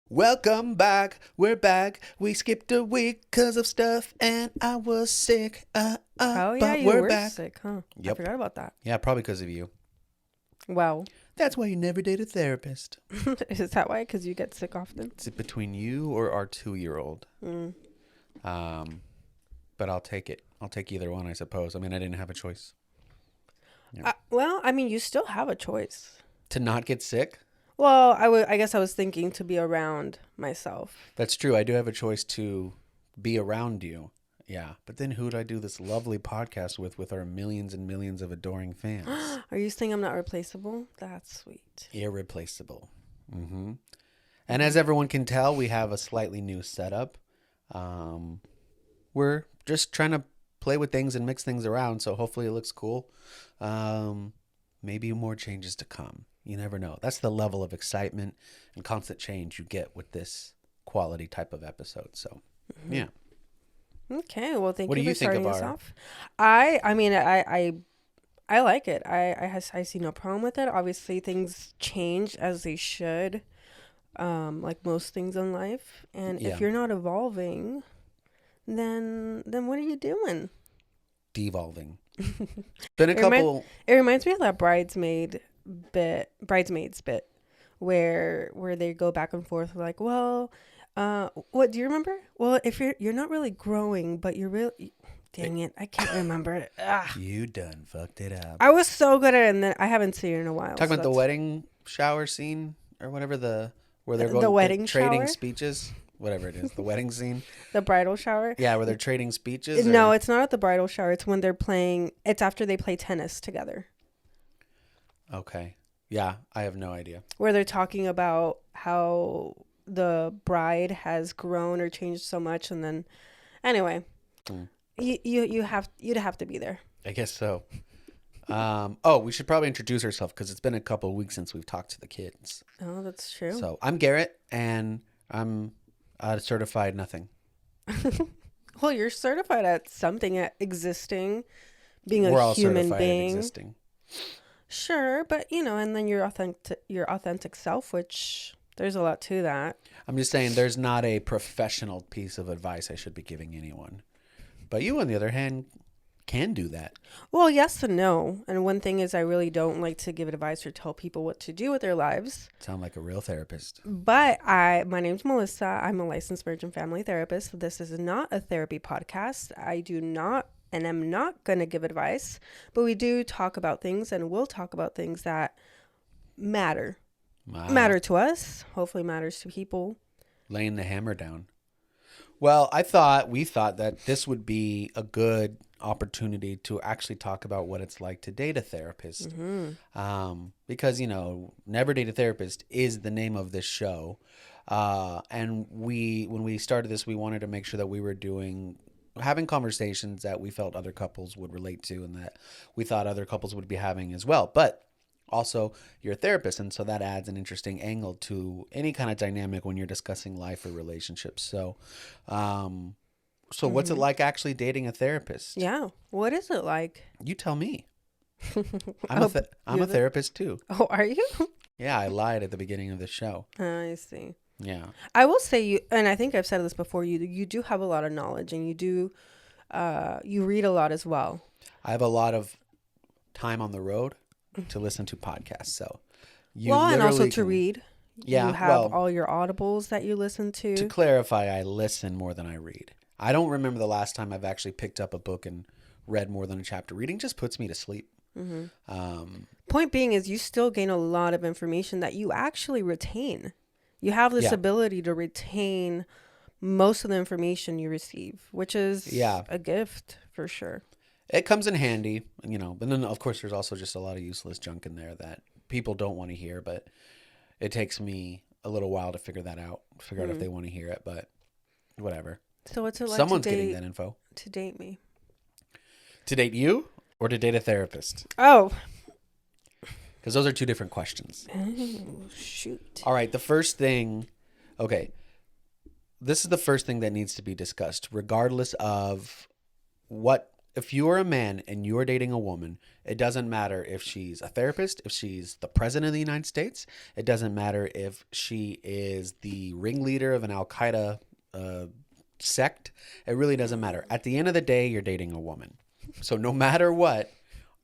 Welcome back. We're back. We skipped a week because of stuff and I was sick. Oh, yeah, but you we're were back. sick, huh? Yep. I forgot about that. Yeah, probably because of you. Wow. That's why you never date a therapist. Is that why? Because you get sick often? Is it between you or our 2-year-old? But I'll take it. I'll take either one, I suppose. I mean, I didn't have a choice. Yeah. Well, I mean, you still have a choice. To not get sick? Well, I guess I was thinking to be around myself. That's true. I do have a choice to be around you. Yeah. But then who would I do this lovely podcast with our millions and millions of adoring fans? Are you saying I'm not replaceable? That's sweet. Irreplaceable. Mm-hmm. And as everyone can tell, we have a slightly new setup. We're just trying to play with things and mix things around, so hopefully it looks cool. Maybe more changes to come. You never know. That's the level of excitement and constant change you get with this quality type of episode. So, yeah. Okay, well, thank What you do you for think starting of us our- off. I like it. I see no problem with it. Obviously, things change as they should, like most things in life. And Yeah. if you're not evolving, then what are you doing? Devolving. Been a It remind- couple. It reminds me of that bridesmaids bit, where they go back and forth like, well, what do you remember? Well, if you're not really growing, but you're really, dang it, I can't remember it. You done fucked it up. I was so good at it, and then I haven't seen it in a while. Talking so about the that's- wedding shower scene or whatever, where they're The going wedding trading shower? speeches, whatever it is, the wedding scene. the bridal shower. Yeah, where they're trading speeches. No, or- it's not at the bridal shower. It's when they're playing. It's after they play tennis together, Okay. Yeah, I have no idea. where they're talking about how the bride has grown or changed so much, and then, anyway, Hmm. you'd have to be there. I guess so. We should probably introduce ourselves because it's been a couple of weeks since we've talked to the kids. Oh, that's true. So I'm Garrett, and I'm certified nothing. Well, you're certified at something, at existing, being We're a all human certified being. at existing. Sure, but and then your authentic self, which there's a lot to that. I'm just saying there's not a professional piece of advice I should be giving anyone. But you, on the other hand, can do that. Well, yes and no. And one thing is, I really don't like to give advice or tell people what to do with their lives. Sound like a real therapist. But my name's Melissa. I'm a licensed marriage and family therapist. This is not a therapy podcast. I do not and am not going to give advice, but we do talk about things, and we'll talk about things that matter. Wow. Matter to us, hopefully matters to people. Laying the hammer down. Well, we thought that this would be a good opportunity to actually talk about what it's like to date a therapist. Because, Never Date a Therapist is the name of this show. And when we started this, we wanted to make sure that we were having conversations that we felt other couples would relate to and that we thought other couples would be having as well. But also, you're a therapist, and so that adds an interesting angle to any kind of dynamic when you're discussing life or relationships. So, what's it like actually dating a therapist? Yeah. What is it like? You tell me. I'm a therapist too. Oh, are you? Yeah, I lied at the beginning of the show. I see. Yeah. I will say you, and I think I've said this before, you do have a lot of knowledge, and you read a lot as well. I have a lot of time on the road to listen to podcasts. So And also literally to read. Yeah, You have all your audibles that you listen to. To clarify, I listen more than I read. I don't remember the last time I've actually picked up a book and read more than a chapter. Reading just puts me to sleep. Point being is you still gain a lot of information that you actually retain. You have this ability to retain most of the information you receive, which is a gift for sure. It comes in handy, but then of course there's also just a lot of useless junk in there that people don't want to hear, but it takes me a little while to figure out if they want to hear it, but whatever. So what's it like Someone's getting that info. To date me. To date you or to date a therapist? Oh. Because those are two different questions. Oh, shoot. All right. The first thing, okay. This is the first thing that needs to be discussed, regardless of if you are a man and you're dating a woman, it doesn't matter if she's a therapist, if she's the president of the United States. It doesn't matter if she is the ringleader of an Al Qaeda sect. It really doesn't matter. At the end of the day, you're dating a woman. So no matter what,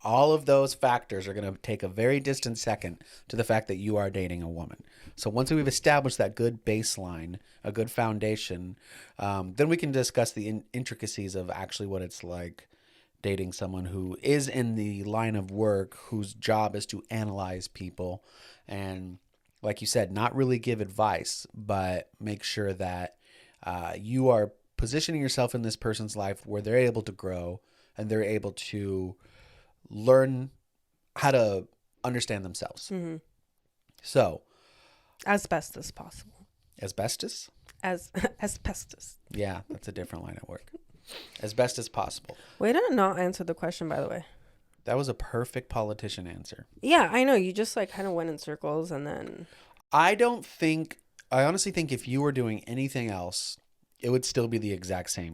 all of those factors are going to take a very distant second to the fact that you are dating a woman. So once we've established that good baseline, a good foundation, then we can discuss the intricacies of actually what it's like dating someone who is in the line of work, whose job is to analyze people and, like you said, not really give advice, but make sure that you are positioning yourself in this person's life where they're able to grow and they're able to learn how to understand themselves. Mm-hmm. So, As best as possible. asbestos? Asbestos. Yeah, that's a different line of work. As best as possible. Way to not answer the question, by the way. That was a perfect politician answer. Yeah, I know. You just like kind of went in circles and then. I honestly think if you were doing anything else, it would still be the exact same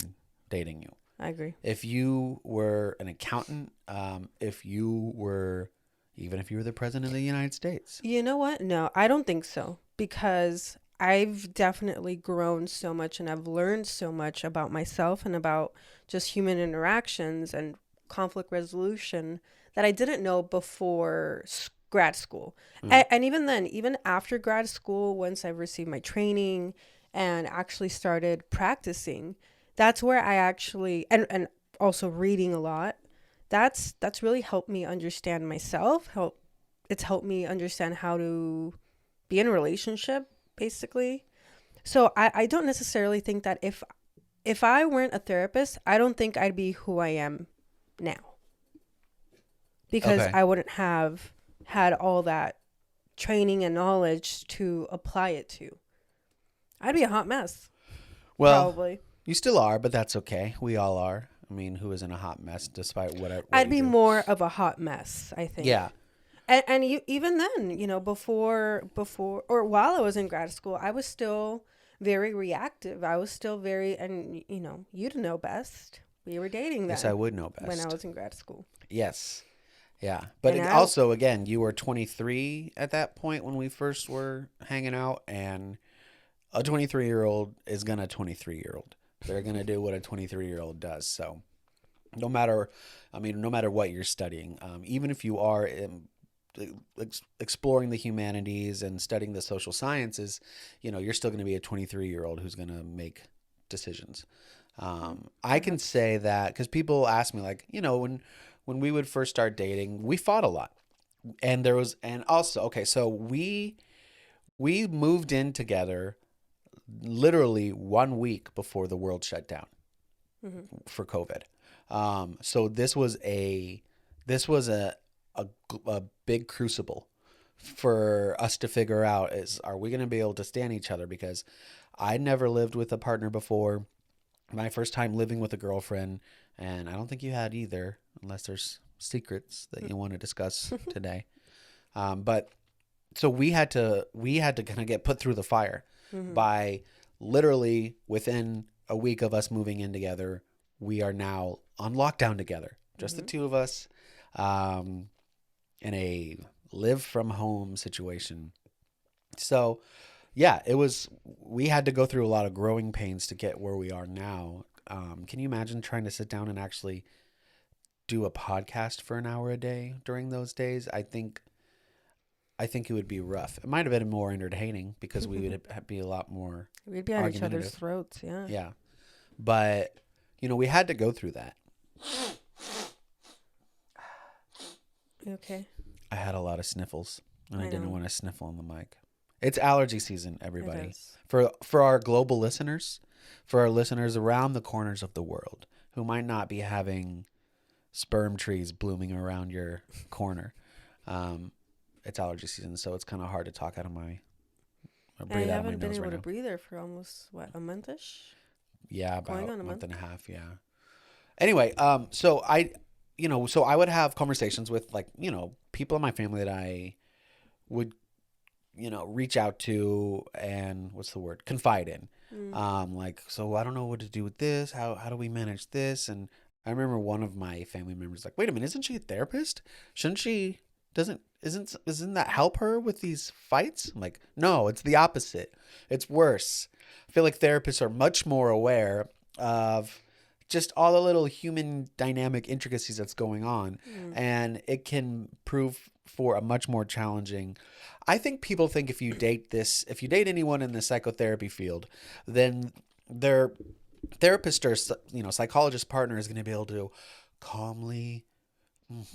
dating you. I agree. If you were an accountant, even if you were the president of the United States. You know what? No, I don't think so. Because I've definitely grown so much and I've learned so much about myself and about just human interactions and conflict resolution that I didn't know before grad school. And even then, even after grad school, once I've received my training and actually started practicing, that's where I actually, and also reading a lot, that's really helped me understand myself. It's helped me understand how to be in a relationship, basically. So I don't necessarily think that if I weren't a therapist, I don't think I'd be who I am now. Because Okay. I wouldn't have had all that training and knowledge to apply it to. I'd be a hot mess. Well, Probably. you still are, but that's okay. We all are. I mean, who isn't a hot mess despite what I'd you be do? more of a hot mess, I think. Yeah. And you, even then, before or while I was in grad school, I was still very reactive. I was still very, and you'd know best. We were dating then. Yes, I would know best. When I was in grad school. Yes. Yeah. But And also, again, you were 23 at that point when we first were hanging out, and a 23-year-old is going to 23-year-old. They're going to do what a 23-year-old does. So no matter what you're studying, even if you are exploring the humanities and studying the social sciences, you're still going to be a 23-year-old who's going to make decisions. I can say that because people ask me, like, when we would first start dating, we fought a lot. And so we moved in together literally 1 week before the world shut down for COVID. So this was a big crucible for us to figure out are we going to be able to stand each other? Because I never lived with a partner before. My first time living with a girlfriend, and I don't think you had either, unless there's secrets that you want to discuss today. But so we had to kind of get put through the fire by literally within a week of us moving in together. We are now on lockdown together, just the two of us, in a live from home situation. So yeah, we had to go through a lot of growing pains to get where we are now. Can you imagine trying to sit down and actually do a podcast for an hour a day during those days? I think it would be rough. It might have been more entertaining because we would be a lot more We'd be on each other's argumentative. throats, yeah. Yeah. But, we had to go through that. You okay? I had a lot of sniffles, and I didn't know. want to sniffle on the mic. It's allergy season, everybody. It is. For our global listeners, for our listeners around the corners of the world who might not be having sperm trees blooming around your corner, it's allergy season, so it's kind of hard to talk out of my breathe I out of my haven't been nose able right to now. breathe there for almost, a month-ish? Yeah, Going about on a a month month? and a half. Yeah. Anyway, so so I would have conversations with like, people in my family that I would, reach out to and what's the word? Confide in. Mm. Like, so I don't know what to do with this. How do we manage this? And I remember one of my family members like, wait a minute, isn't she a therapist? Shouldn't she, isn't that help her with these fights? I'm like, no, it's the opposite. It's worse. I feel like therapists are much more aware of just all the little human dynamic intricacies that's going on. And it can prove for a much more challenging. I think people think if you date anyone in the psychotherapy field, then their therapist or, psychologist partner is going to be able to calmly,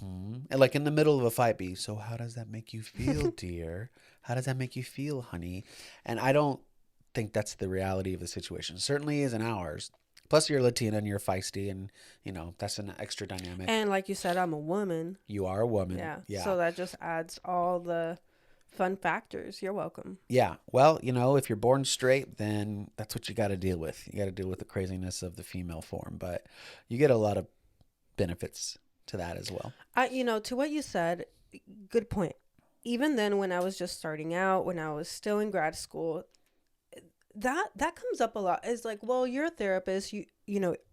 and like in the middle of a fight be, so how does that make you feel, dear? How does that make you feel, honey? And I don't think that's the reality of the situation. It certainly isn't ours. Plus, you're Latina and you're feisty, and that's an extra dynamic. And like you said, I'm a woman. You are a woman. Yeah. So that just adds all the fun factors. You're welcome. Yeah. Well, if you're born straight, then that's what you got to deal with. You got to deal with the craziness of the female form, but you get a lot of benefits to that as well. To what you said, good point. Even then, when I was just starting out, when I was still in grad school, that comes up a lot. It's like, well, you're a therapist.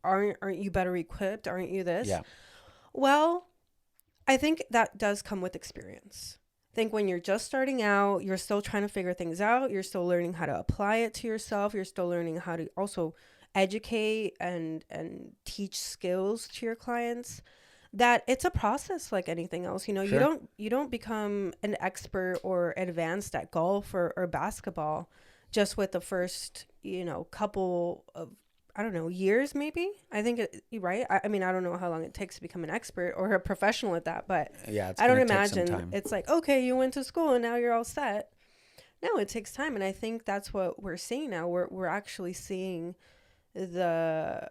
Aren't you better equipped? Aren't you this? Yeah. Well, I think that does come with experience. I think when you're just starting out, you're still trying to figure things out. You're still learning how to apply it to yourself. You're still learning how to also educate and teach skills to your clients. That it's a process like anything else. Sure. You don't become an expert or advanced at golf or basketball just with the first, couple of, I don't know, years maybe. I think, right? I mean, I don't know how long it takes to become an expert or a professional at that, but yeah, I don't imagine it's like, okay, you went to school and now you're all set. No, it takes time. And I think that's what we're seeing now. We're actually seeing the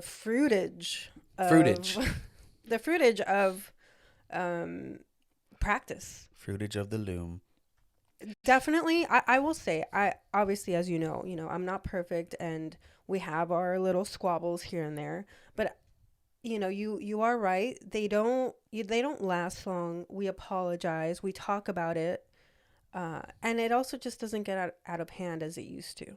fruitage of practice. Fruitage of the loom. Definitely. I will say, I obviously, as you know, I'm not perfect and we have our little squabbles here and there, but you are right. They don't last long. We apologize. We talk about it. And it also just doesn't get out of hand as it used to.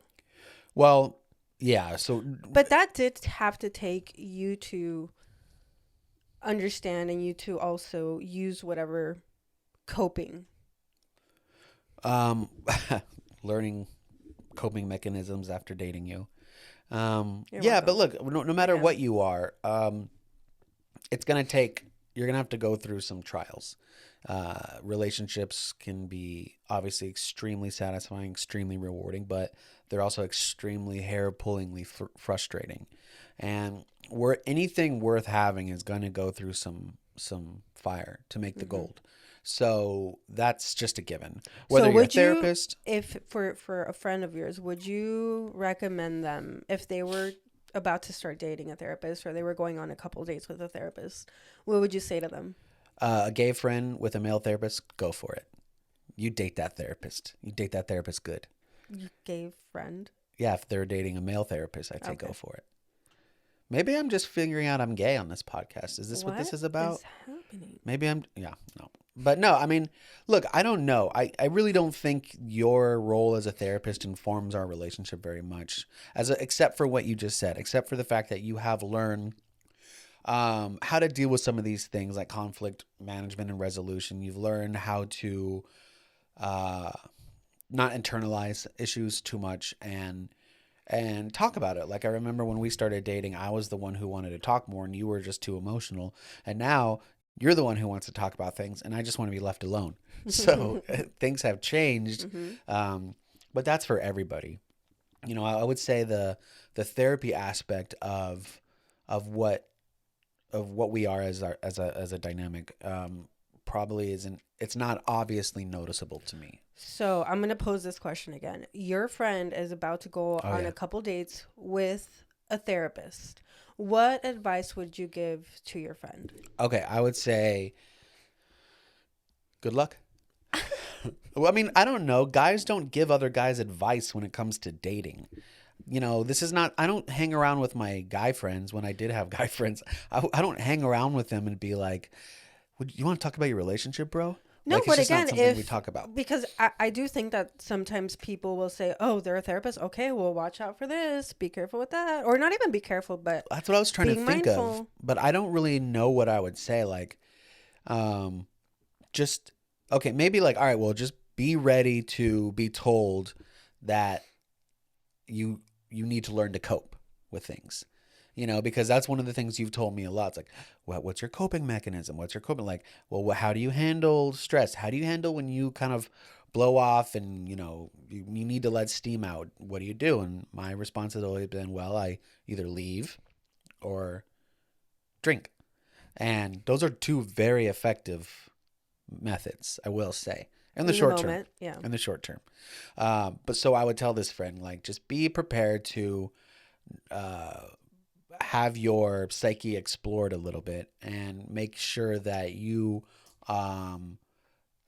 Well, yeah. So, but that did have to take you to understand and you to also use whatever coping. Learning coping mechanisms after dating you. Yeah, but look, no matter what you are, it's going to take, you're going to have to go through some trials. Relationships can be obviously extremely satisfying, extremely rewarding, but they're also extremely hair-pullingly frustrating. And anything worth having is going to go through some fire to make the gold. So that's just a given. Whether you're a therapist, if for a friend of yours, would you recommend them if they were about to start dating a therapist or they were going on a couple dates with a therapist? What would you say to them? A gay friend with a male therapist, go for it. You date that therapist. You date that therapist good. Gay friend? Yeah, if they're dating a male therapist, I'd say go for it. Maybe I'm just figuring out I'm gay on this podcast. Is this what this is about? What is happening? Maybe no. But no, I mean, look, I don't know. I really don't think your role as a therapist informs our relationship very much, except for what you just said, except for the fact that you have learned how to deal with some of these things like conflict management and resolution. You've learned how to not internalize issues too much and talk about it. Like I remember when we started dating, I was the one who wanted to talk more and you were just too emotional. And now you're the one who wants to talk about things and I just want to be left alone. So things have changed. But that's for everybody. I would say the therapy aspect of what we are as a dynamic probably isn't, it's not obviously noticeable to me. So I'm going to pose this question again. Your friend is about to go on a couple dates with a therapist. What advice would you give to your friend? Okay, I would say good luck. Well, I mean, I don't know. Guys don't give other guys advice when it comes to dating. this is not, I don't hang around with my guy friends when I did have guy friends. I don't hang around with them and be like, would you want to talk about your relationship, bro? No, Like, it's but just not again, something we talk about. because I do think that sometimes people will say, oh, they're a therapist. Okay, well, watch out for this. Be careful with that. Or not even be careful, but That's what I was trying to being think of, mindful. but I don't really know what I would say. Like, um, just, okay, maybe like, all right, well, just be ready to be told that you need to learn to cope with things. Because that's one of the things you've told me a lot. It's like, what's your coping mechanism? What's your coping, like, well, how do you handle stress? How do you handle when you kind of blow off and, you need to let steam out? What do you do? And my response has always been, well, I either leave or drink. And those are two very effective methods, I will say, in the In the short term. moment, yeah. In the short term. But so I would tell this friend, like, just be prepared to have your psyche explored a little bit and make sure that you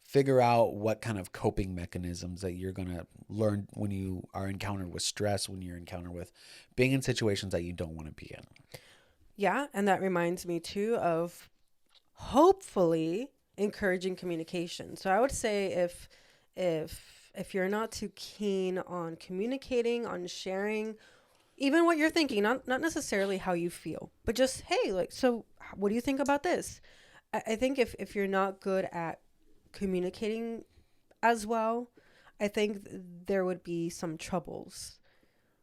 figure out what kind of coping mechanisms that you're going to learn when you are encountered with stress, when you're encountered with being in situations that you don't want to be in. Yeah, and that reminds me too of hopefully encouraging communication. So I would say if you're not too keen on communicating, on sharing even what you're thinking, not necessarily how you feel, but just, hey, like, so what do you think about this? I think if you're not good at communicating as well, I think there would be some troubles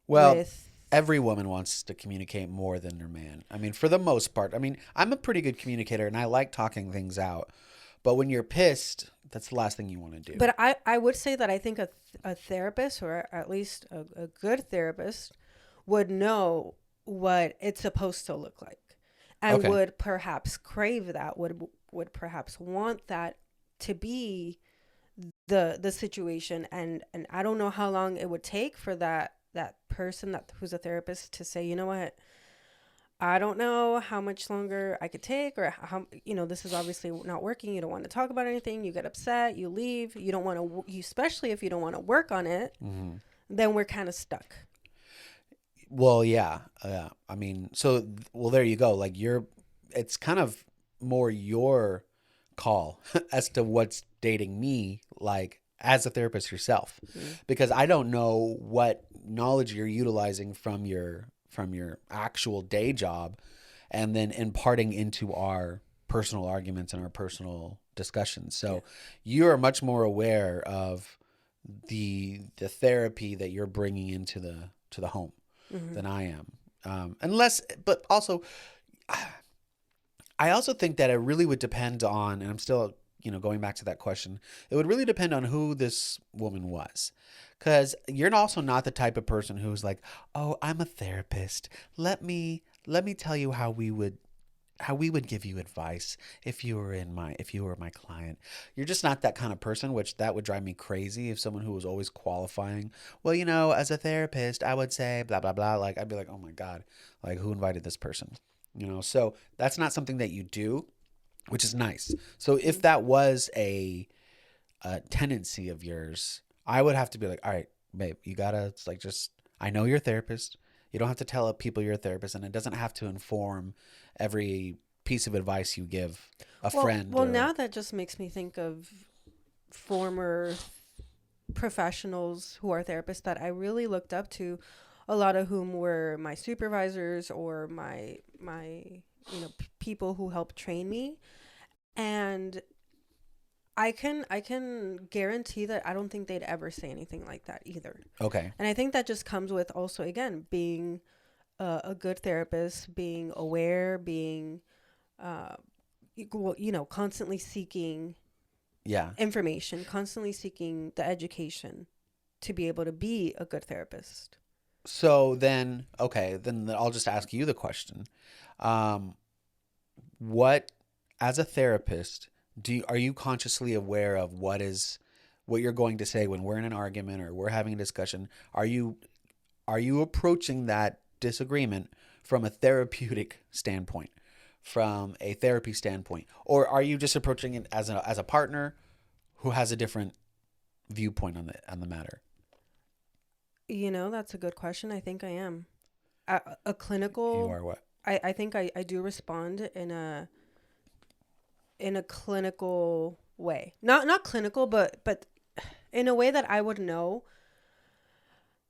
Well, with. every woman wants to communicate more than their man. I mean, for the most part. I mean, I'm a pretty good communicator and I like talking things out. But when you're pissed, that's the last thing you want to do. But I would say that I think a therapist, or at least a good therapist, would know what it's supposed to look like, and Okay. would perhaps crave that, would perhaps want that to be the situation. And I don't know how long it would take for that person who's a therapist to say, you know what, I don't know how much longer I could take, or how, this is obviously not working. You don't want to talk about anything. You get upset, you leave. You don't want to, especially if you don't want to work on it, then we're kind of stuck. Well, yeah. I mean, so, well, there you go. Like, it's kind of more your call as to what's dating me like as a therapist yourself, because I don't know what knowledge you're utilizing from your actual day job and then imparting into our personal arguments and our personal discussions. So you are much more aware of the therapy that you're bringing into the home than I am. But also, I also think that it really would depend on, and I'm still, going back to that question, it would really depend on who this woman was. Because you're also not the type of person who's like, oh, I'm a therapist. Let me tell you how we would give you advice if you were my client. You're just not that kind of person, which that would drive me crazy if someone who was always qualifying, well, as a therapist, I would say blah, blah, blah. Like, I'd be like, oh my God, like, who invited this person? So that's not something that you do, which is nice. So if that was a tendency of yours, I would have to be like, all right, babe, you gotta, it's like, just, I know you're a therapist. You don't have to tell people you're a therapist, and it doesn't have to inform every piece of advice you give a friend. Well, now that just makes me think of former professionals who are therapists that I really looked up to, a lot of whom were my supervisors or my people who helped train me. And I can guarantee that I don't think they'd ever say anything like that either. Okay. And I think that just comes with also, again, being a good therapist, being aware, being constantly seeking information, constantly seeking the education to be able to be a good therapist. So then, okay, then I'll just ask you the question. What, as a therapist, are you consciously aware of what you're going to say when we're in an argument or we're having a discussion? Are you approaching that disagreement from a therapeutic standpoint, from a therapy standpoint, or are you just approaching it as a partner who has a different viewpoint on the matter? That's a good question. I think I am. A You clinical. are what? I think I do respond in a clinical way. Not clinical, but in a way that I would know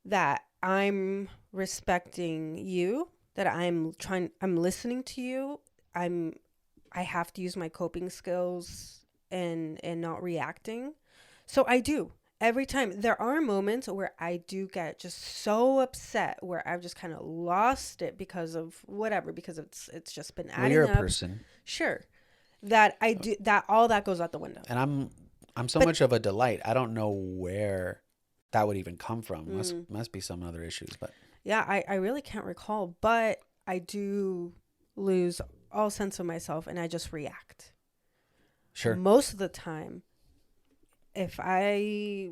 that I'm respecting you, that I'm listening to you. I have to use my coping skills and not reacting. So I do. Every time there are moments where I do get just so upset where I've just kind of lost it because of whatever, because it's just been Well, you're adding a up. person, Sure. That I do that all that goes out the window. and I'm so But much of a delight. I don't know where that would even come from. mm, Must be some other issues, but yeah, I really can't recall, but I do lose all sense of myself and I just react. sure. Most of the time, if I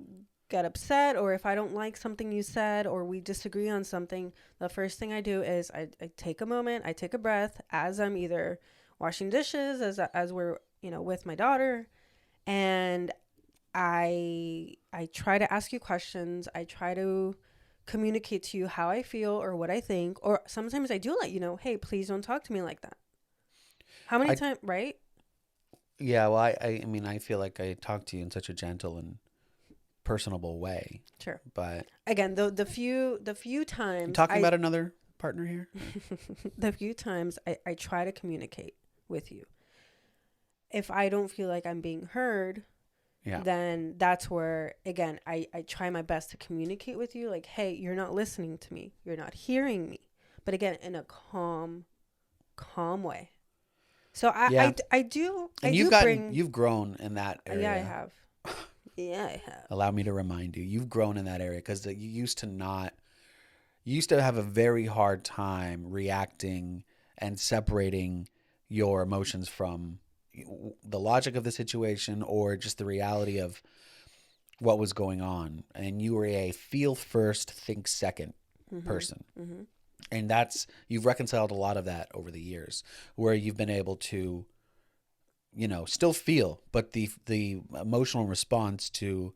get upset or if I don't like something you said or we disagree on something, the first thing I do is I take a moment, I take a breath as I'm either washing dishes, as we're, with my daughter, and I try to ask you questions. I try to communicate to you how I feel or what I think. Or sometimes I do let you know, hey, please don't talk to me like that. How many I times, right? Yeah. Well, I mean, I feel like I talk to you in such a gentle and personable way, Sure. but Again, the few you times talking about another partner here? the few times I try to communicate with you. If I don't feel like I'm being heard, Yeah. then that's where, again, I try my best to communicate with you. Like, hey, you're not listening to me. You're not hearing me. But again, in a calm way. So Yeah. I And do bring, you've grown in that yeah, I area. have. Yeah, I have. Allow me to remind you, you've grown in that area because you used to have a very hard time reacting and separating your emotions from the logic of the situation or just the reality of what was going on. And you were a feel first, think second Mm-hmm. person. Mm-hmm. And you've reconciled a lot of that over the years where you've been able to, still feel, but the emotional response to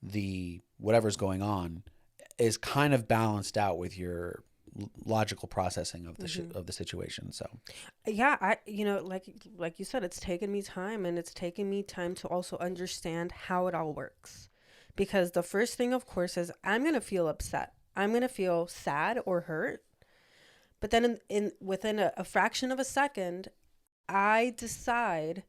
the whatever's going on is kind of balanced out with your logical processing of Mm-hmm. of the situation. So Yeah, like you said, it's taken me time, and it's taken me time to also understand how it all works. Because the first thing, of course, is I'm gonna feel upset. I'm gonna feel sad or hurt. But then in within a fraction of a second, I decide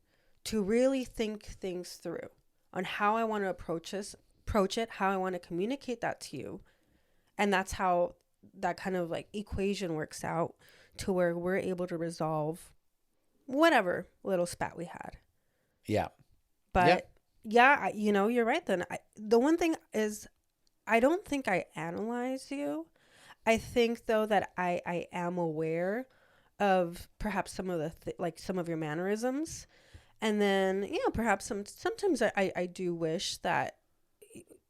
to really think things through on how I want to approach it, how I want to communicate that to you. And that's how that kind of like equation works out to where we're able to resolve whatever little spat we had. yeah, yeah, But yeah, you're right then. The one thing is, I don't think I analyze you. I think though that I am aware of perhaps some of like some of your mannerisms. And then, perhaps sometimes I do wish that,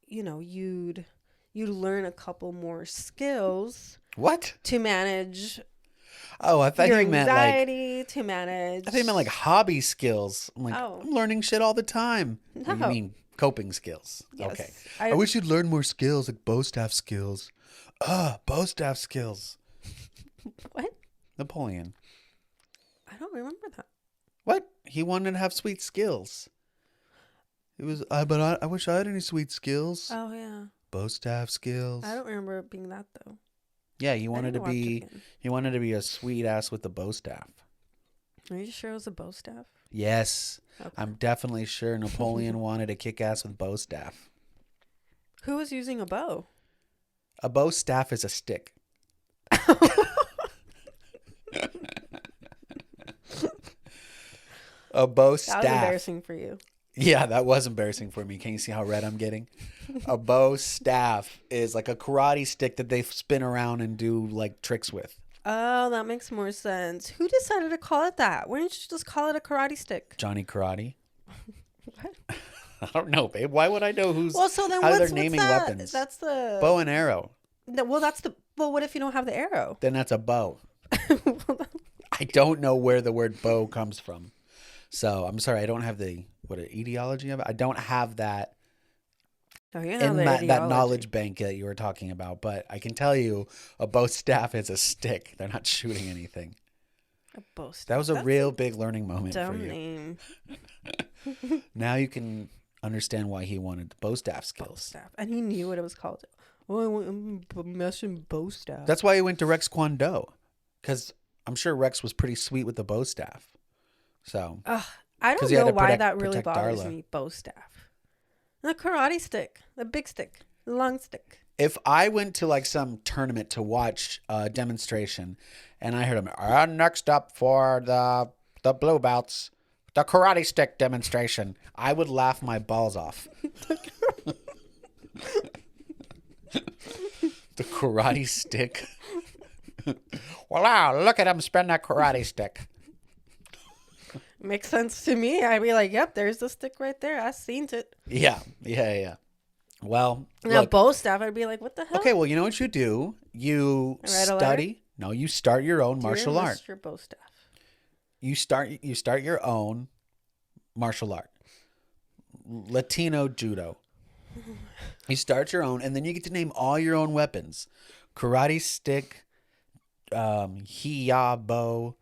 you'd learn a couple more skills what? to manage Oh, I thought your you meant like anxiety, to manage. I thought you meant like hobby skills. I'm like, Oh, I'm learning shit all the time. Oh, you no. mean coping skills? Okay. Yes. I wish you'd learn more skills like bow staff skills. Bow staff skills. What? Napoleon. I don't remember that. What? He wanted to have sweet skills. It was, I wish I had any sweet skills. Oh, yeah. Bow staff skills. I don't remember it being that, though. Yeah, I need to watch it again. he wanted to be a sweet ass with the bow staff. Are you sure it was a bow staff? Yes, Okay. I'm definitely sure Napoleon wanted to kick ass with bow staff. Who was using a bow? A bow staff is a stick. A bow That was staff. embarrassing for you. Yeah, that was embarrassing for me. Can you see how red I'm getting? A bow staff is like a karate stick that they spin around and do like tricks with. Oh, that makes more sense. Who decided to call it that? Why didn't you just call it a karate stick? Johnny Karate. What? I don't know, babe. Why would I know who's Well, so then how they're what's naming that? weapons? That's the Bow and arrow. Well, what if you don't have the arrow? Then that's a bow. I don't know where the word bow comes from. So I'm sorry, I don't have the etiology of it. I don't have that Oh, yeah, in the that ideology. knowledge bank that you were talking about. But I can tell you, a bow staff is a stick. They're not shooting anything. A bow staff. That was a That's real big learning moment for dumb you. name. Now you can understand why he wanted bow staff Bow skills. staff. And he knew what it was called. Oh, I want a messing bow staff. That's why he went to Rex Kwon Do, because I'm sure Rex was pretty sweet with the bow staff. So I 'cause don't he had know to why that really protect bothers Darla. me. Bow staff. The karate stick. The big stick. The long stick. if I went to like some tournament to watch a demonstration, and I heard him, next up for the blue belts, the karate stick demonstration, I would laugh my balls off. The karate stick. Wow, look at him spin that karate stick. Makes sense to me. I'd be like, yep, there's the stick right there. I seen it. Yeah. Well, Now, look, bow staff, I'd be like, what the hell? okay, well, you know what you do? You Write a letter? study. No, you start your own martial art. Mr. Bow staff. You start your own martial art. Latino judo. You start your own, and then you get to name all your own weapons. Karate stick, hiya bow.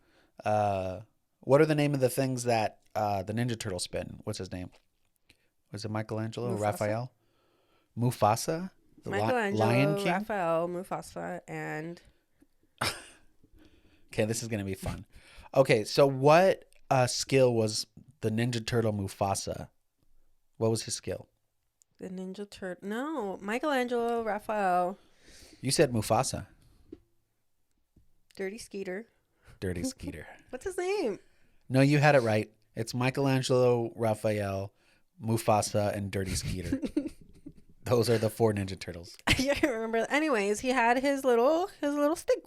What are the name of the things that the Ninja Turtle spin? What's his name? Was it Michelangelo? Mufasa? Raphael? Mufasa? The Michelangelo, Lion King? Raphael, Mufasa, and Okay, this is going to be fun. Okay, so what skill was the Ninja Turtle Mufasa? What was his skill? the Ninja Turtle. No, Michelangelo, Raphael, You said Mufasa. Dirty Skeeter. Dirty Skeeter. What's his name? No, you had it right. It's Michelangelo, Raphael, Mufasa, and Dirty Skeeter. Those are the 4 Ninja Turtles. I can't remember. Anyways, he had his little stick.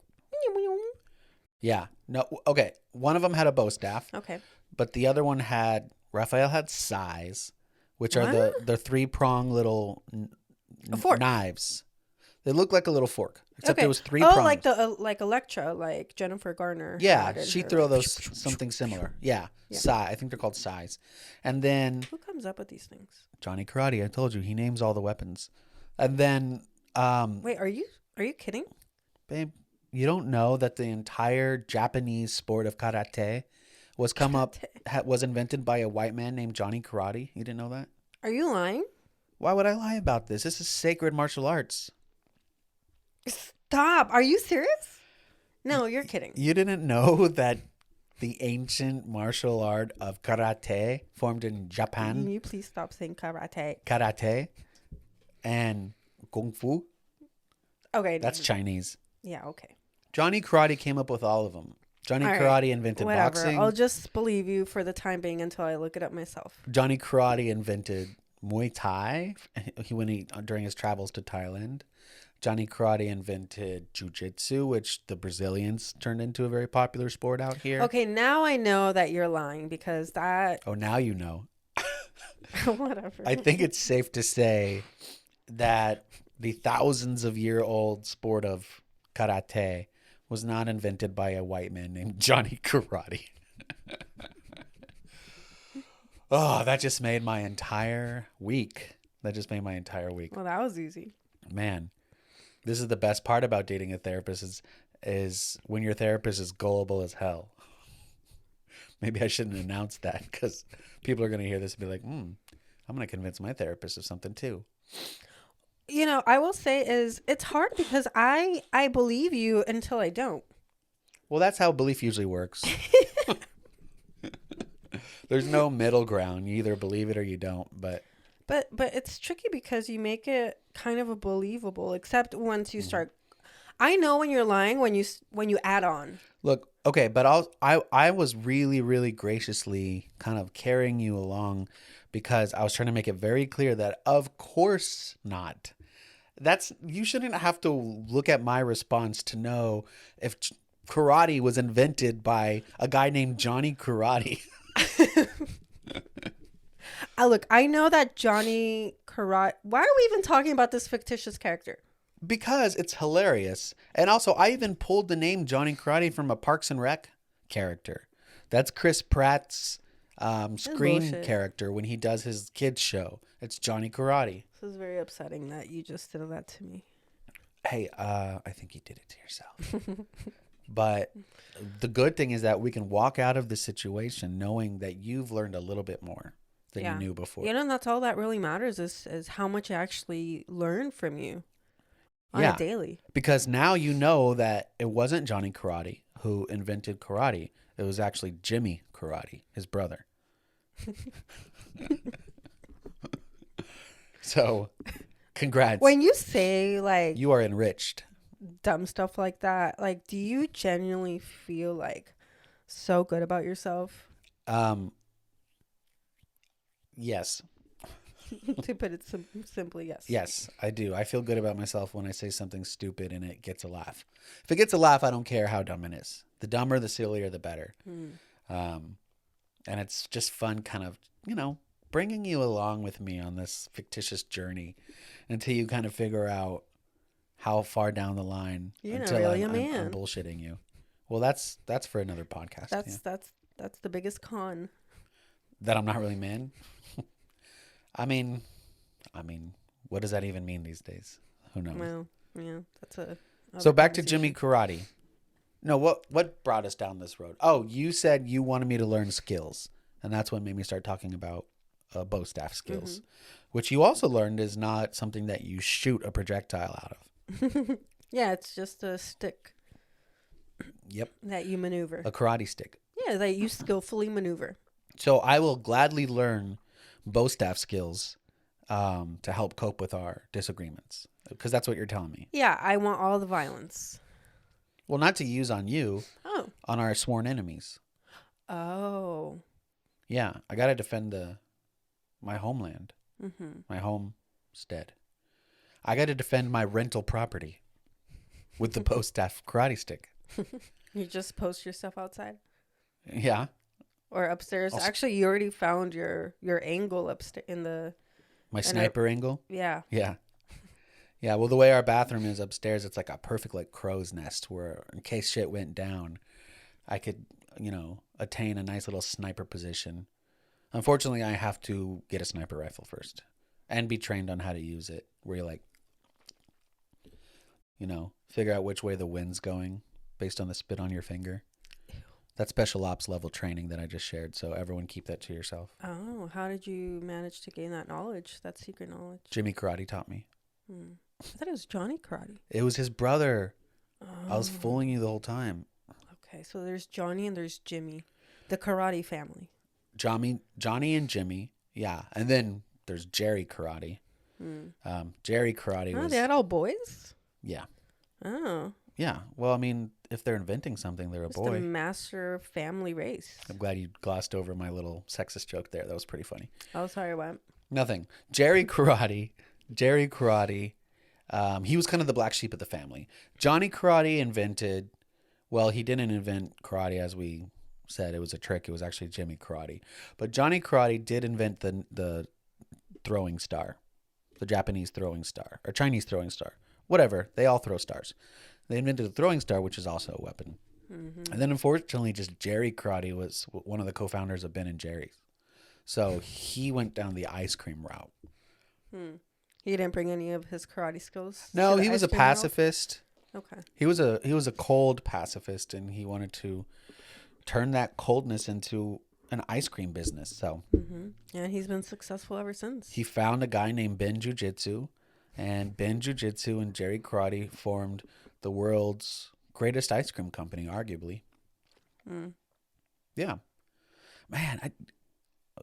Yeah. No. Okay. One of them had a bow staff, Okay. but the other one Raphael had sais, which are the 3-prong little A fork. knives. They look like a little fork, except Okay. there was 3 Oh, prongs. like the like Electra, like Jennifer Garner. Yeah, had in she her, throw like, those something similar. Yeah, sai. I think they're called sais. And then Who comes up with these things? Johnny Karate. I told you he names all the weapons. And then, Wait, are you kidding? babe, you don't know that the entire Japanese sport of karate was invented by a white man named Johnny Karate. You didn't know that? Are you lying? Why would I lie about this? This is sacred martial arts. Stop. Are you serious? No, you're kidding. You didn't know that the ancient martial art of karate formed in Can Japan? you please stop saying karate? Karate and kung fu. Okay. That's Chinese. Yeah, okay. Johnny Karate came up with all of them. Johnny All right, Karate invented Whatever. boxing. I'll just believe you for the time being until I look it up myself. Johnny Karate invented Muay Thai during his travels to Thailand. Johnny Karate invented Jiu-Jitsu, which the Brazilians turned into a very popular sport out here. Okay, now I know that you're lying because that Oh, now you know. whatever. I think it's safe to say that the thousands of year old sport of karate was not invented by a white man named Johnny Karate. Oh, that just made my entire week. That just made my entire week. Well, that was easy. Man, this is the best part about dating a therapist is when your therapist is gullible as hell. Maybe I shouldn't announce that because people are going to hear this and be like, I'm going to convince my therapist of something too. You know, I will say is it's hard because I believe you until I don't. Well, that's how belief usually works. There's no middle ground. You either believe it or you don't. But it's tricky because you make it kind of a believable, except once you start. I know when you're lying when you add on. look, okay, but I was really, really graciously kind of carrying you along because I was trying to make it very clear that of course not. You shouldn't have to look at my response to know if karate was invented by a guy named Johnny Karate. Look, I know that Johnny Karate. Why are we even talking about this fictitious character? Because it's hilarious. And also, I even pulled the name Johnny Karate from a Parks and Rec character. That's Chris Pratt's Scream bullshit. character when he does his kids show. It's Johnny Karate. This is very upsetting that you just did that to me. Hey, I think you did it to yourself. But the good thing is that we can walk out of the situation knowing that you've learned a little bit more than you knew before. You know, and that's all that really matters is how much I actually learn from you on a daily. Because now you know that it wasn't Johnny Karate who invented karate. It was actually Jimmy Karate, his brother. So, congrats. When you say like You are enriched. dumb stuff like that, like do you genuinely feel like so good about yourself? Yes. To put it simply, yes. Yes, I do. I feel good about myself when I say something stupid and it gets a laugh. If it gets a laugh, I don't care how dumb it is. The dumber, the sillier, the better. And it's just fun kind of, bringing you along with me on this fictitious journey until you kind of figure out how far down the line You're not until really I'm a man. I'm bullshitting you. Well, that's for another podcast. That's the biggest con. That I'm not really man. I mean, what does that even mean these days? Who knows? Well, yeah, that's a. So back to Jimmy Karate. No, what brought us down this road? Oh, you said you wanted me to learn skills, and that's what made me start talking about bow staff skills, which you also learned is not something that you shoot a projectile out of. Yeah, it's just a stick. Yep. That you maneuver. A karate stick. Yeah, that you skillfully maneuver. So I will gladly learn bow staff skills to help cope with our disagreements, because that's what you're telling me. Yeah, I want all the violence. Well, not to use on you. Oh. On our sworn enemies. Oh. Yeah, I got to defend my homeland, my homestead. I got to defend my rental property with the bow staff karate stick. You just post your stuff outside? Yeah. Or upstairs? Actually, you already found your angle upstairs in the... My sniper angle? Yeah. Yeah. Yeah, well, the way our bathroom is upstairs, it's like a perfect like crow's nest where in case shit went down, I could, attain a nice little sniper position. Unfortunately, I have to get a sniper rifle first and be trained on how to use it, where you like, figure out which way the wind's going based on the spit on your finger. That's special ops level training that I just shared, so everyone keep that to yourself. Oh, how did you manage to gain that knowledge, that secret knowledge? Jimmy Karate taught me. I thought it was Johnny Karate. It was his brother. Oh. I was fooling you the whole time. Okay, so there's Johnny and there's Jimmy. The Karate family. Johnny and Jimmy, yeah. And then there's Jerry Karate. Jerry Karate was... they had all boys? Yeah. Oh. Yeah. Well, I mean, if they're inventing something, they're a boy. The master family race. I'm glad you glossed over my little sexist joke there. That was pretty funny. Oh, sorry, what? Nothing. Jerry Karate, he was kind of the black sheep of the family. Johnny Karate invented... Well, he didn't invent karate, as we said. It was a trick. It was actually Jimmy Karate. But Johnny Karate did invent the throwing star, the Japanese throwing star, or Chinese throwing star. Whatever. They all throw stars. They invented a throwing star, which is also a weapon. And then, unfortunately, just Jerry Karate was one of the co-founders of Ben and Jerry's. So he went down the ice cream route. He didn't bring any of his karate skills? No, he was a pacifist. Okay. He was a cold pacifist, and he wanted to turn that coldness into an ice cream business. So, yeah, he's been successful ever since. He found a guy named Ben Jiu-Jitsu, and Ben Jiu-Jitsu and Jerry Karate formed the world's greatest ice cream company, arguably. Yeah, man,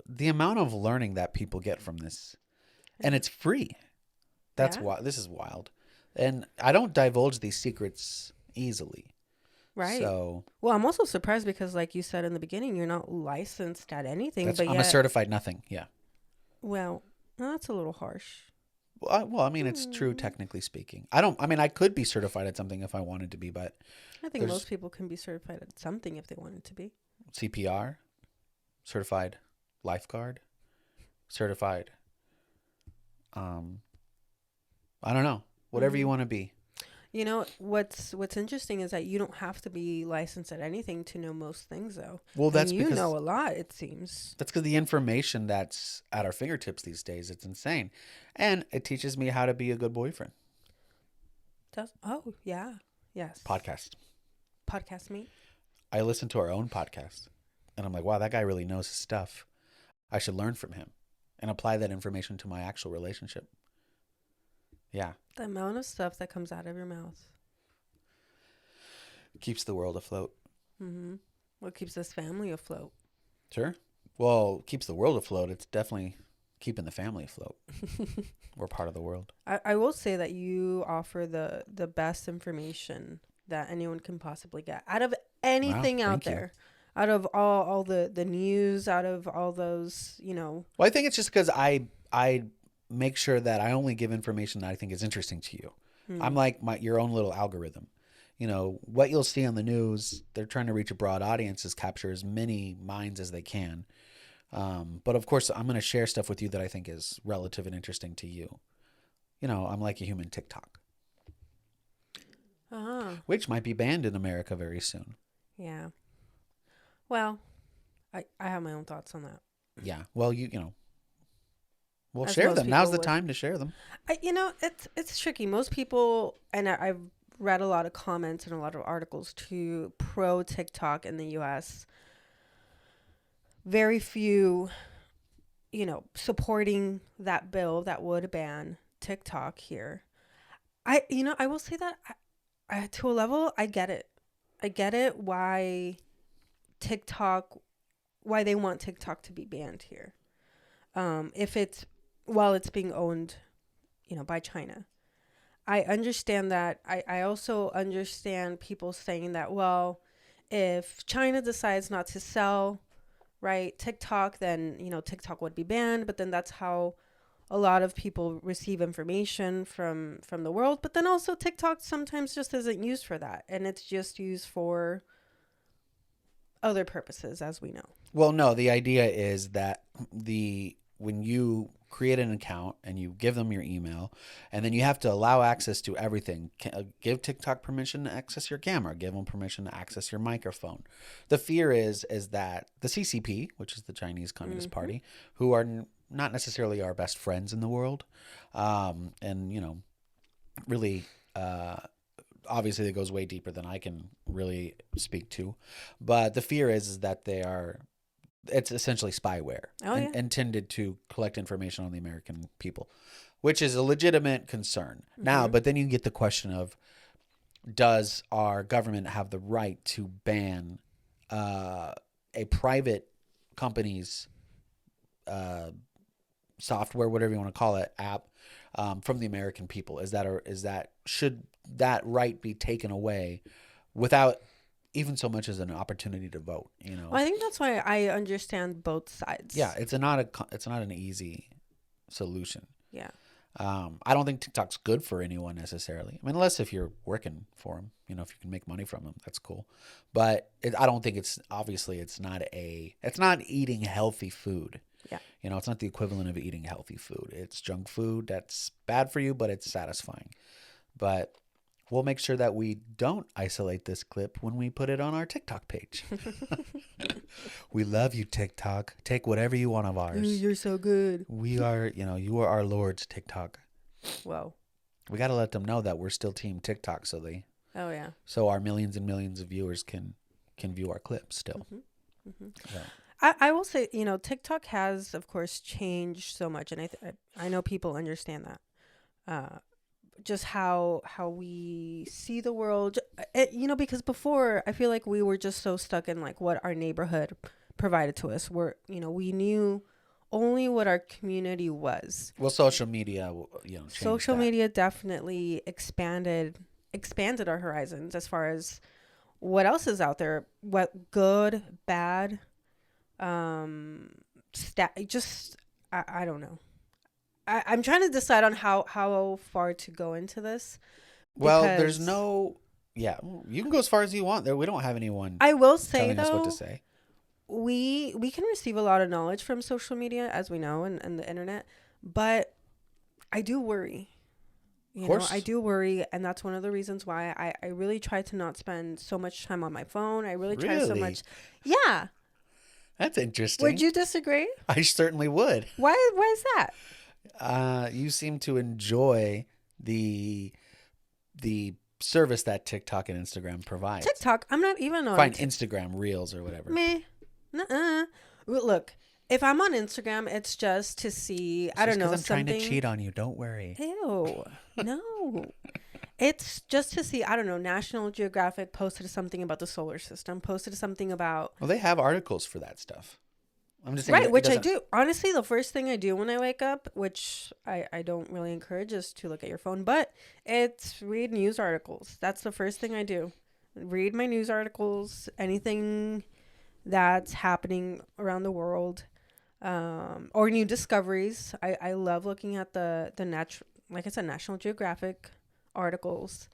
the amount of learning that people get from this, and it's free. That's why this is wild. And I don't divulge these secrets easily. Right. So, well, I'm also surprised because, like you said in the beginning, you're not licensed at anything. But I'm a certified nothing. Yeah. Well, that's a little harsh. Well, I mean, it's true technically speaking. I could be certified at something if I wanted to be, but I think most people can be certified at something if they wanted to be. CPR, certified lifeguard, certified. I don't know. Whatever you want to be. You know, what's interesting is that you don't have to be licensed at anything to know most things, though. Well, And that's you because know a lot, it seems. that's because the information that's at our fingertips these days, it's insane. And it teaches me how to be a good boyfriend. Oh, yeah. Yes. Podcast. Podcast me. I listen to our own podcast and I'm like, wow, that guy really knows his stuff. I should learn from him and apply that information to my actual relationship. Yeah. The amount of stuff that comes out of your mouth. Keeps the world afloat. Mm-hmm. What keeps this family afloat? Sure. Well, keeps the world afloat. It's definitely keeping the family afloat. We're part of the world. I will say that you offer the best information that anyone can possibly get out of anything out there. Out of all the news, out of all those, you know. Well, I think it's just because I make sure that I only give information that I think is interesting to you. I'm like your own little algorithm. You know, what you'll see on the news, they're trying to reach a broad audience, is capture as many minds as they can. But of course, I'm going to share stuff with you that I think is relative and interesting to you. You know, I'm like a human TikTok, which might be banned in America very soon. Yeah. Well, I have my own thoughts on that. Yeah. Well, you know, we'll As share most them. Now's people the would. time to share them. You know, it's tricky. Most people, and I've read a lot of comments and a lot of articles to pro TikTok in the U.S. Very few, you know, supporting that bill that would ban TikTok here. I will say that I to a level, I get it. I get it why they want TikTok to be banned here. While it's being owned, you know, by China. I understand that. I also understand people saying that, well, if China decides not to sell, right, TikTok, then, you know, TikTok would be banned. But then that's how a lot of people receive information from the world. But then also TikTok sometimes just isn't used for that. And it's just used for other purposes, as we know. Well, no, the idea is that when you create an account and you give them your email, and then you have to allow access to everything. Give TikTok permission to access your camera. Give them permission to access your microphone. The fear is that the CCP, which is the Chinese Communist Party, who are not necessarily our best friends in the world, and you know, really. Obviously, it goes way deeper than I can really speak to, but the fear is that it's essentially spyware intended to collect information on the American people, which is a legitimate concern. Now, but then you get the question of, does our government have the right to ban a private company's software, whatever you want to call it, app, from the American people? Should that right be taken away without even so much as an opportunity to vote? You know, Well, I think that's why I understand both sides. yeah, it's not an easy solution. Yeah. I don't think TikTok's good for anyone necessarily. I mean, unless if you're working for them, you know, if you can make money from them, that's cool. But I don't think it's not eating healthy food. Yeah. You know, it's not the equivalent of eating healthy food. It's junk food that's bad for you, but it's satisfying. But we'll make sure that we don't isolate this clip when we put it on our TikTok page. We love you, TikTok. Take whatever you want of ours. Ooh, you're so good. We are, you are our lords, TikTok. Whoa. We got to let them know that we're still team TikTok, Oh yeah. so our millions and millions of viewers can view our clips still. So. I will say, you know, TikTok has, of course, changed so much, and I know people understand that. Just how we see the world, you know, because before I feel like we were just so stuck in like what our neighborhood provided to us. We knew only what our community was. Well, social media, you know, Social media definitely expanded our horizons as far as what else is out there, what good, bad, I don't know. I'm trying to decide on how far to go into this. Well, there's no, yeah, you can go as far as you want there. We don't have anyone I will say, telling us though, what to say. We can receive a lot of knowledge from social media, as we know, and the internet, but I do worry. You know, course. I do worry, and that's one of the reasons why I really try to not spend so much time on my phone. I really try so Really? much. Yeah. That's interesting. Would you disagree? I certainly would. Why is that? You seem to enjoy the service that TikTok and Instagram provides. TikTok, I'm not even on Fine, Instagram Reels or whatever. Me. Nuh-uh. Look, if I'm on Instagram, it's just to see, I don't know, I'm trying to something. cheat on you. Don't worry. Ew. No. It's just to see, I don't know, National Geographic posted something about the solar system, posted something about. Well, they have articles for that stuff. I'm just saying. Right, it which I doesn't- do. Honestly, the first thing I do when I wake up, which I don't really encourage, is to look at your phone, but it's read news articles. That's the first thing I do. Read my news articles, anything that's happening around the world, or new discoveries. I love looking at the like I said, National Geographic articles.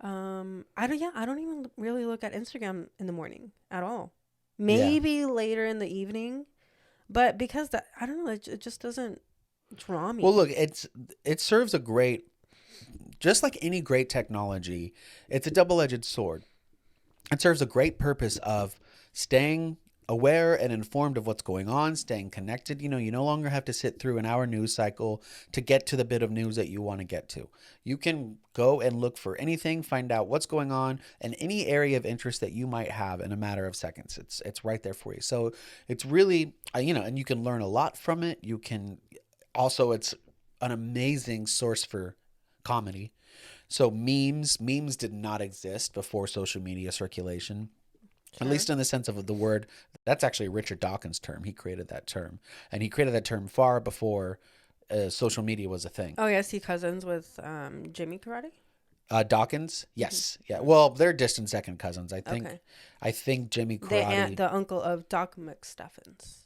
I don't even really look at Instagram in the morning at all. Maybe later in the evening, but because that, I don't know, it just doesn't draw me. Well, look, it serves a great, just like any great technology, it's a double-edged sword. It serves a great purpose of staying aware and informed of what's going on, staying connected. You know, you no longer have to sit through an hour news cycle to get to the bit of news that you want to get to. You can go and look for anything, find out what's going on in any area of interest that you might have in a matter of seconds. It's right there for you. So it's really, and you can learn a lot from it. You can also, it's an amazing source for comedy. So memes did not exist before social media circulation. Sure. At least in the sense of the word, that's actually Richard Dawkins' term. He created that term. And he created that term far before social media was a thing. Oh, yes, he cousins with Jimmy Karate? Dawkins? Yes. Mm-hmm. Yeah. Well, they're distant second cousins, I think. Okay. I think Jimmy Karate. The uncle of Doc McStuffins.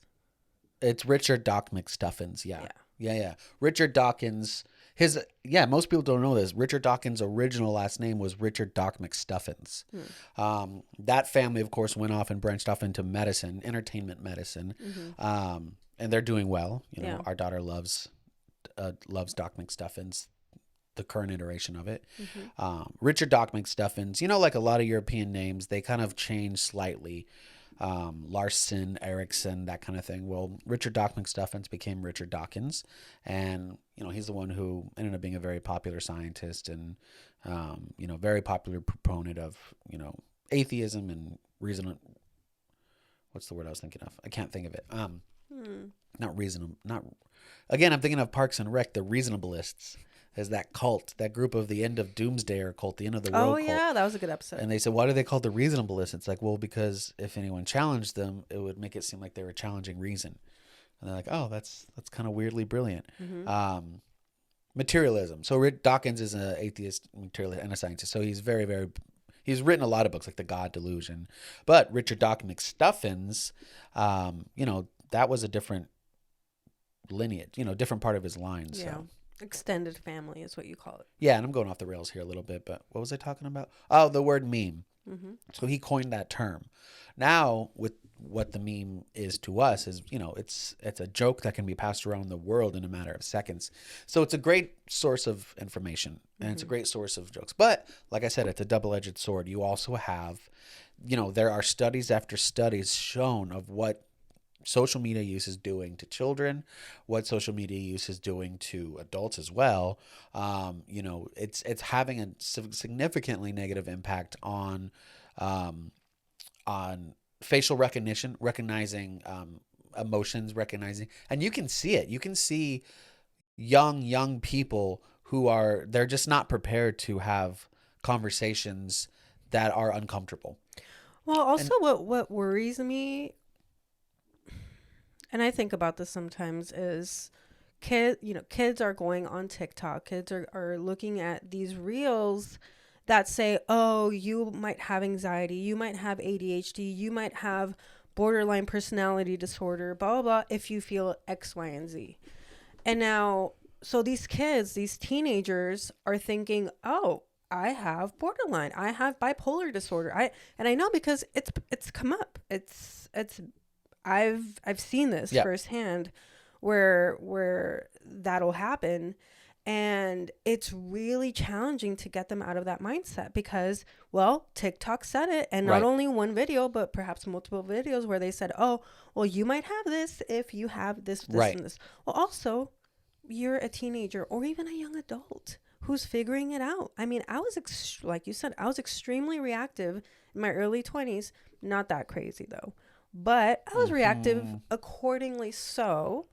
It's Richard Doc McStuffins, yeah. Yeah. Richard Dawkins... most people don't know this. Richard Dawkins' original last name was Richard Doc McStuffins. That family, of course, went off and branched off into medicine, entertainment medicine, and they're doing well. You know, our daughter loves Doc McStuffins, the current iteration of it. Richard Doc McStuffins, like a lot of European names, they kind of change slightly. Larson, Erickson, that kind of thing. Well, Richard Doc McStuffins became Richard Dawkins, and he's the one who ended up being a very popular scientist and very popular proponent of atheism and reason. What's the word I was thinking of? I can't think of it. Not reason. Not again. I'm thinking of Parks and Rec, the Reasonableists. As that cult, that group of the end of Doomsday cult, the end of the world cult. Oh, yeah, that was a good episode. And they said, why do they call it the Reasonableists? It's like, well, because if anyone challenged them, it would make it seem like they were challenging reason. And they're like, oh, that's kind of weirdly brilliant. Materialism. So Rick Dawkins is an atheist materialist and a scientist. So he's very, very... He's written a lot of books, like The God Delusion. But Richard Doc McStuffins, that was a different lineage, different part of his line. Yeah. So. Extended family is what you call it. Yeah, and I'm going off the rails here a little bit, but what was I talking about? Oh, the word meme. So he coined that term. Now, with what the meme is to us is, it's a joke that can be passed around the world in a matter of seconds. So it's a great source of information, and it's a great source of jokes. But like I said, it's a double-edged sword. You also have, there are studies after studies shown of what social media use is doing to children, what social media use is doing to adults as well. It's having a significantly negative impact on facial recognition, recognizing emotions, and you can see it. You can see young people they're just not prepared to have conversations that are uncomfortable. Well, also what worries me, and I think about this sometimes, is kids are going on TikTok. Kids are looking at these reels that say, oh, you might have anxiety, you might have ADHD, you might have borderline personality disorder, blah, blah, blah, if you feel X, Y, and Z. And now, so these kids, these teenagers are thinking, oh, I have borderline, I have bipolar disorder. I know because it's come up. I've seen this firsthand where that'll happen. And it's really challenging to get them out of that mindset because, well, TikTok said it. And not Right. only one video, but perhaps multiple videos where they said, oh, well, you might have this if you have this, Right. and this. Well, also, you're a teenager or even a young adult who's figuring it out. I mean, like you said, I was extremely reactive in my early 20s. Not that crazy, though. But I was reactive accordingly so.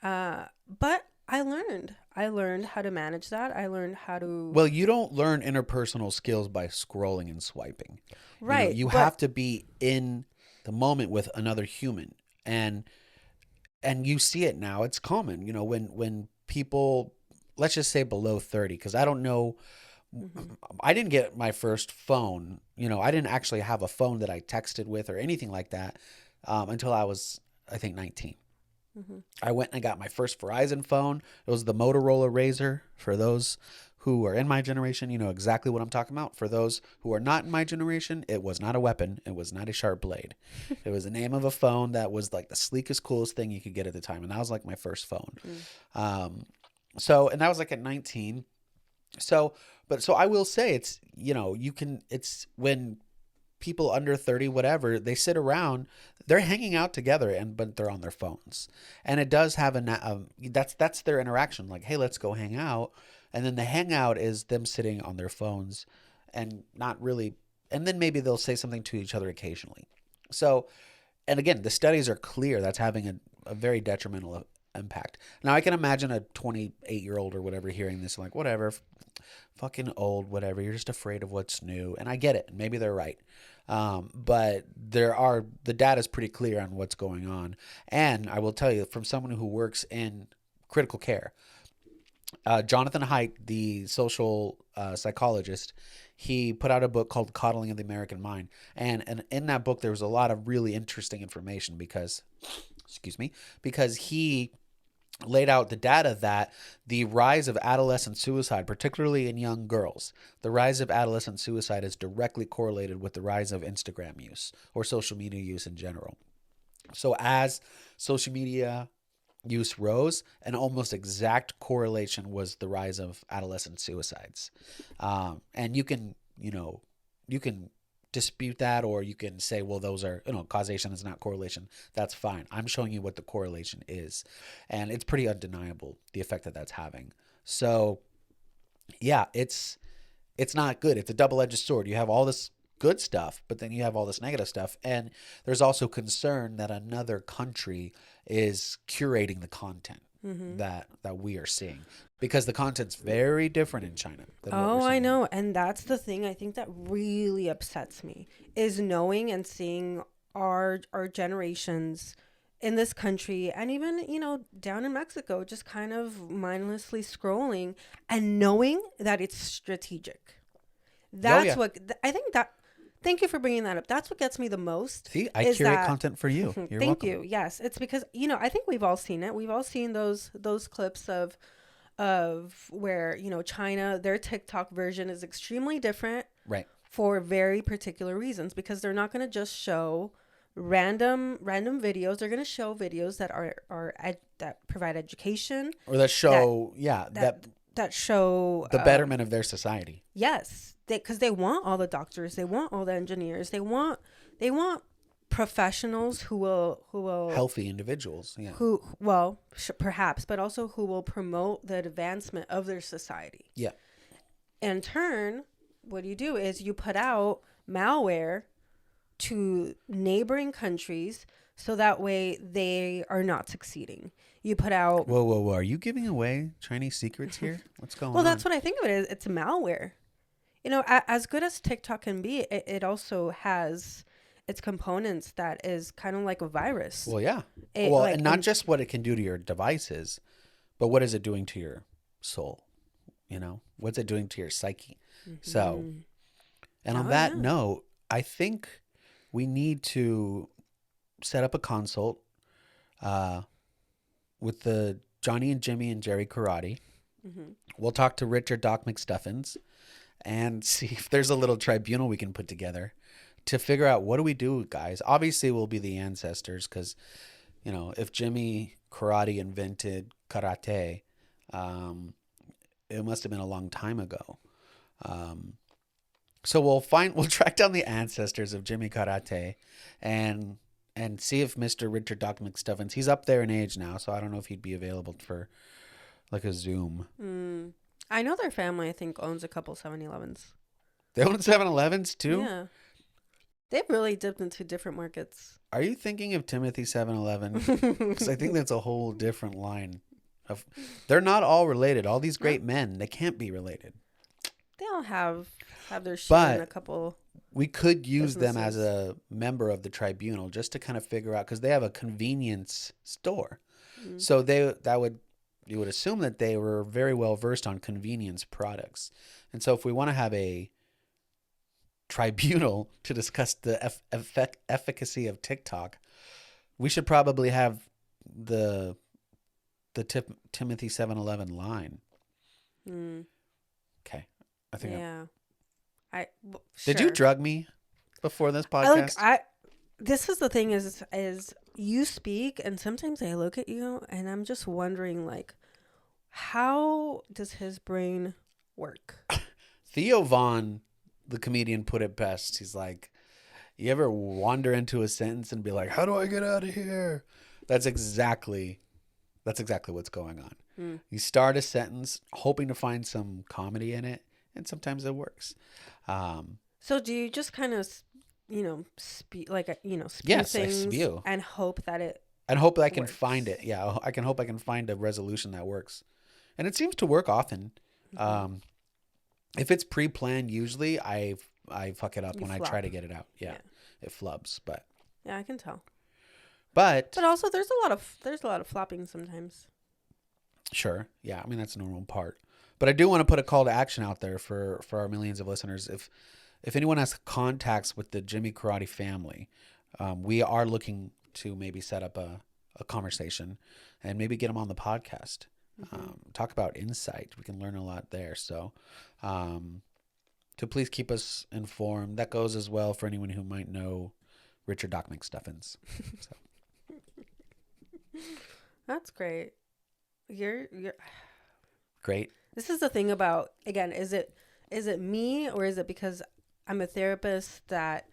But I learned. I learned how to manage that. I learned how to. Well, you don't learn interpersonal skills by scrolling and swiping. Right. You But have to be in the moment with another human, and you see it now. It's common, when people, let's just say below 30, because I don't know. I didn't get my first phone. I didn't actually have a phone that I texted with or anything like that until I was, I think, 19. I went and I got my first Verizon phone. It was the Motorola Razr. For those who are in my generation, you know exactly what I'm talking about. For those who are not in my generation, it was not a weapon. It was not a sharp blade. It was the name of a phone that was like the sleekest, coolest thing you could get at the time. And that was like my first phone. And that was like at 19. So I will say it's, it's when people under 30, whatever, they sit around, they're hanging out together but they're on their phones. And it does have that's their interaction. Like, hey, let's go hang out. And then the hangout is them sitting on their phones and not really, and then maybe they'll say something to each other occasionally. So, and again, the studies are clear that's having a very detrimental impact. Now, I can imagine a 28-year-old or whatever hearing this, like, whatever, fucking old, whatever. You're just afraid of what's new. And I get it. Maybe they're right. But the data is pretty clear on what's going on. And I will tell you, from someone who works in critical care, Jonathan Haidt, the social psychologist, he put out a book called Coddling of the American Mind. And in that book, there was a lot of really interesting information because he laid out the data that the rise of adolescent suicide, particularly in young girls, the rise of adolescent suicide is directly correlated with the rise of Instagram use or social media use in general. So as social media use rose, an almost exact correlation was the rise of adolescent suicides. And you can dispute that, or you can say, well, those are, causation is not correlation. That's fine. I'm showing you what the correlation is. And it's pretty undeniable, the effect that that's having. So yeah, it's not good. It's a double-edged sword. You have all this good stuff, but then you have all this negative stuff. And there's also concern that another country is curating the content that we are seeing, because the content's very different in China than what we're seeing. I know. And that's the thing I think that really upsets me, is knowing and seeing our generations in this country and even, down in Mexico, just kind of mindlessly scrolling and knowing that it's strategic. That's what I think that. Thank you for bringing that up. That's what gets me the most. See, I curate content for you. You're Thank welcome. you. Yes, it's because I think we've all seen it. We've all seen those clips of where China, their TikTok version is extremely different, right, for very particular reasons, because they're not going to just show random videos. They're going to show videos that that provide education, or that show that show the betterment of their society. Yes, because they want all the doctors, they want all the engineers, they want professionals who will healthy individuals, yeah. Perhaps, but also who will promote the advancement of their society. Yeah. In turn, what you do is you put out malware to neighboring countries, so that way they are not succeeding. You put out... Whoa. Are you giving away Chinese secrets here? What's going on? Well, that's what I think of it as. It's malware. As good as TikTok can be, it also has its components that is kind of like a virus. Well, yeah. And not just what it can do to your devices, but what is it doing to your soul? What's it doing to your psyche? Mm-hmm. So, and on that note, I think we need to set up a consult with the Johnny and Jimmy and Jerry Karate. Mm-hmm. We'll talk to Richard Doc McStuffins and see if there's a little tribunal we can put together to figure out, what do we do, guys? Obviously, we'll be the ancestors, because, if Jimmy Karate invented karate, it must have been a long time ago. So we'll track down the ancestors of Jimmy Karate and see if Mr. Richard Doc McStuffins, he's up there in age now, so I don't know if he'd be available for like a Zoom. I know their family, I think, owns a couple 7-Elevens. They own 7-Elevens too? Yeah. They've really dipped into different markets. Are you thinking of Timothy 7-Eleven? Because I think that's a whole different line. They're not all related. All these great men, they can't be related. They all have their shit in a couple. We could use businesses. them as a member of the tribunal just to kind of figure out, because they have a convenience store. So you would assume that they were very well versed on convenience products. And so if we want to have a tribunal to discuss the efficacy of TikTok, we should probably have the Timothy 7-Eleven line. Okay. I think Did you drug me before this podcast? This is the thing is you speak, and sometimes I look at you and I'm just wondering, like, how does his brain work? Theo Vaughn, the comedian, put it best. He's like, you ever wander into a sentence and be like, how do I get out of here? That's exactly what's going on. You start a sentence hoping to find some comedy in it, and sometimes it works. So do you just kind of, spew yes, things I spew. and hope that it and hope that I can works. find it. Yeah, I can find a resolution that works. And it seems to work often. If it's pre-planned, usually I fuck it up when I try to get it out. Yeah. It flubs, but yeah, I can tell. But also there's a lot of flopping sometimes. Sure. Yeah, I mean that's a normal part. But I do want to put a call to action out there for our millions of listeners. If anyone has contacts with the Jimmy Karate family, we are looking to maybe set up a conversation and maybe get them on the podcast. Talk about insight. We can learn a lot there. So please keep us informed. That goes as well for anyone who might know Richard Doc McStuffins. So. That's great. You're great. This is the thing about, again, is it me, or is it because I'm a therapist that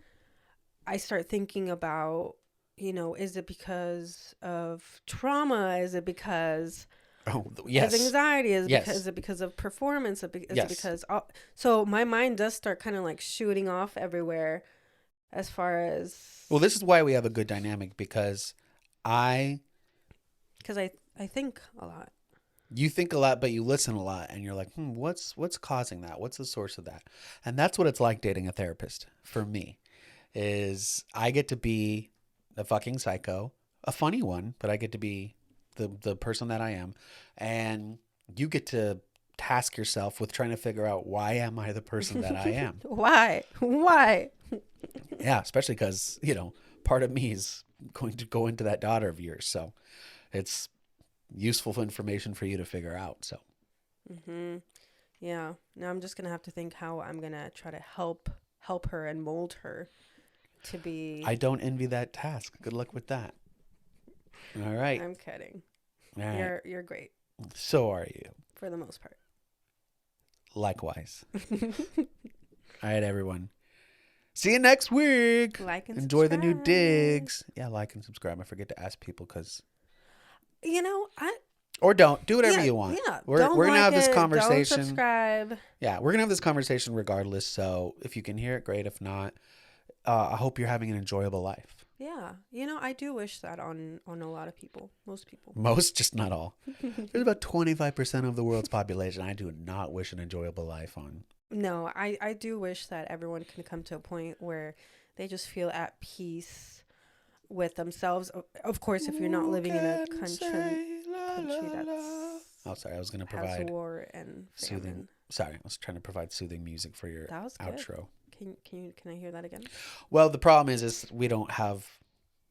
I start thinking about, is it because of trauma? Is it because of anxiety? Is it because of performance? Is it because so my mind does start kind of like shooting off everywhere as far as. Well, this is why we have a good dynamic, because I think a lot. You think a lot, but you listen a lot, and you're like, what's causing that? What's the source of that? And that's what it's like dating a therapist for me, is I get to be a fucking psycho, a funny one, but I get to be the person that I am. And you get to task yourself with trying to figure out, why am I the person that I am? Why? Yeah, especially because, part of me is going to go into that daughter of yours. So it's useful information for you to figure out. So yeah, now I'm just gonna have to think how I'm gonna try to help her and mold her to be. I don't envy that task. Good luck with that. All right. I'm kidding. All right. You're great. So are you, for the most part. Likewise. All right, everyone, see you next week. Like and enjoy subscribe. The new digs. Yeah, like and subscribe. I forget to ask people, because or don't do whatever you want. Yeah, we're gonna have this conversation. Don't subscribe. Yeah, we're gonna have this conversation regardless. So if you can hear it, great. If not, I hope you're having an enjoyable life. Yeah, I do wish that on a lot of people. Most people. Most, just not all. There's about 25% of the world's population I do not wish an enjoyable life on. No, I do wish that everyone can come to a point where they just feel at peace with themselves. Of course, if you're not living in a country that's. Oh, sorry. I was going to provide war and soothing. famine. Sorry, I was trying to provide soothing music for your outro. Can I hear that again? Well, the problem is we don't have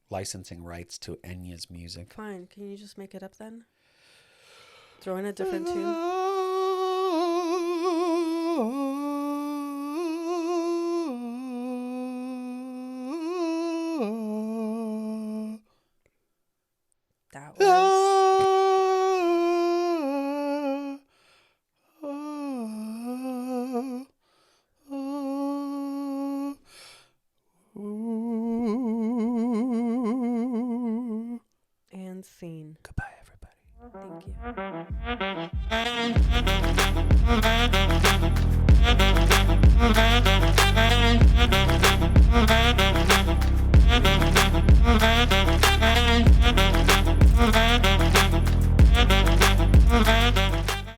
licensing rights to Enya's music. Fine. Can you just make it up then? Throw in a different tune.